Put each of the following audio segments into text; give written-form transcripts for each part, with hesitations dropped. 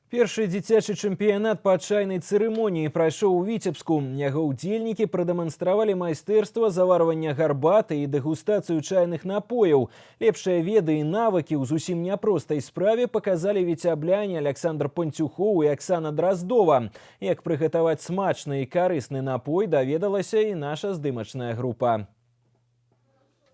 Першы дзіцячы чэмпіянат па чайнай цырымоніі прайшоў у Віцебску. Яго ўдзельнікі прадэманстравалі майстэрства заварвання гарбаты і дэгустацыю чайных напояў. Лепшыя веды і навыкі ў зусім няпростай справе паказалі віцябляне Александр Панцюхоў і Аксана Драздова. Як прыгатаваць смачны і карысны напой, даведалася і наша здымачная група.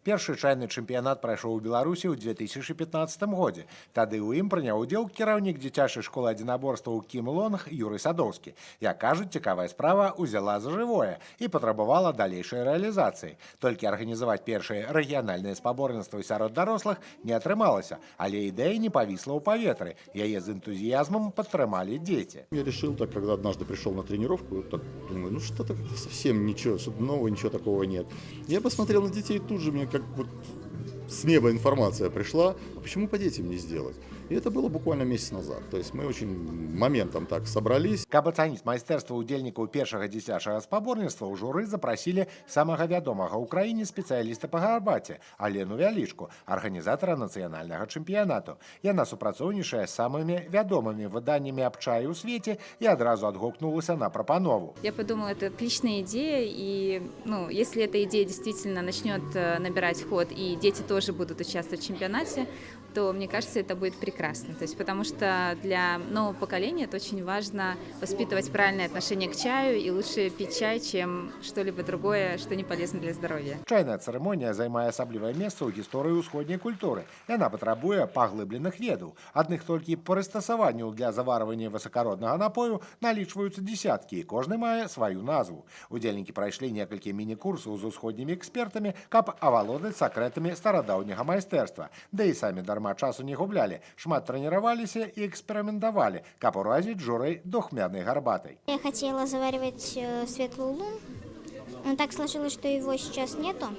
Першы чайны чэмпіянат прайшоў у Беларусі ў 2015 годзе. Тады ў ім прыняў удзел кіраўнік дзіцячай школы адзінаборстваў Кім Лонг Юрый Садоўскі. Як кажуць, цікавая справа ўзяла за жывое і патрабавала далейшай рэалізацыі. Толькі арганізаваць першыя рэгіянальныя спаборніцтвы сярод дарослых не атрымалася, але ідэя не павісла ў паветры. Яе з энтузіязмом падтрымалі дзеці. Я решил, так, когда однажды пришел на тренировку, так думаю, ну что-то совсем ничего, что-то нового, ничего такого нет. Я посмотрел на детей, тут же мне как вот с неба информация пришла, а почему по детям не сделать? И это было буквально месяц назад. То есть мы очень моментом так собрались. Каб ацаніць майстэрства ўдзельнікаў першага дзіцячага спаборніцтва, ў журы запрасілі самага вядомага ў краіне спецыяліста па гарбаце Алену Вялічку, арганізатара нацыянальнага чэмпіянату. Яна супрацоўнічае з самымі вядомымі выданнямі аб чаі ў свеце і адразу адгукнулася на прапанову. Я подумала, это отличная идея, и если эта идея действительно начнет набирать ход, и дети тоже будут участвовать в чемпионате, то, мне кажется, это будет прекрасно. То есть, потому что для нового поколения это очень важно воспитывать правильное отношение к чаю, и лучше пить чай, чем что-либо другое, что не полезно для здоровья. Чайная цырымонія займае асаблівае месца ў гісторыі ўсходняй культуры. Яна патрабуе паглыбленых ведаў. Адных толькі прыстасаванняў для заварвання высакароднага напою налічваюцца дзесяткі, і кожны мае сваю назву. Удзельнікі прайшлі некалькі міні-курсаў з усходнімі экспертамі, каб авалодаць сакрэтамі старадаўняга майстэрства. Да і самі дарма часу не гублялі, шмат трэніраваліся і эксперыментавалі, каб уразіць журы духмяной гарбатай. Я хотела заваривать светлый улун, но так сложилось, что его сейчас нету.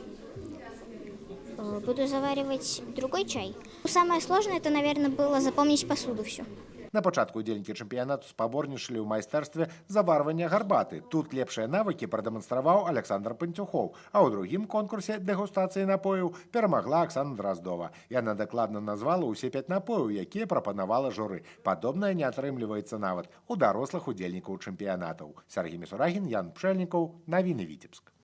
Буду заваривать другой чай. Самое сложное, это, наверное, было запомнить посуду всю. На пачатку удзельнікі чэмпіянату спаборнічалі ў майстэрстве заварвання гарбаты. Тут лепшыя навыкі прадэманстраваў Александр Панцюхоў, а ў другім конкурсе дэгустацыі напояў перамагла Аксана Драздова. Яна дакладна назвала ўсе 5 напояў, якія прапанавала журы. Падобнае не атрымліваецца нават у дарослых удзельнікаў чэмпіянатаў. Сергей Мисурагин, Ян Пшэльнікаў, навіны Віцебск.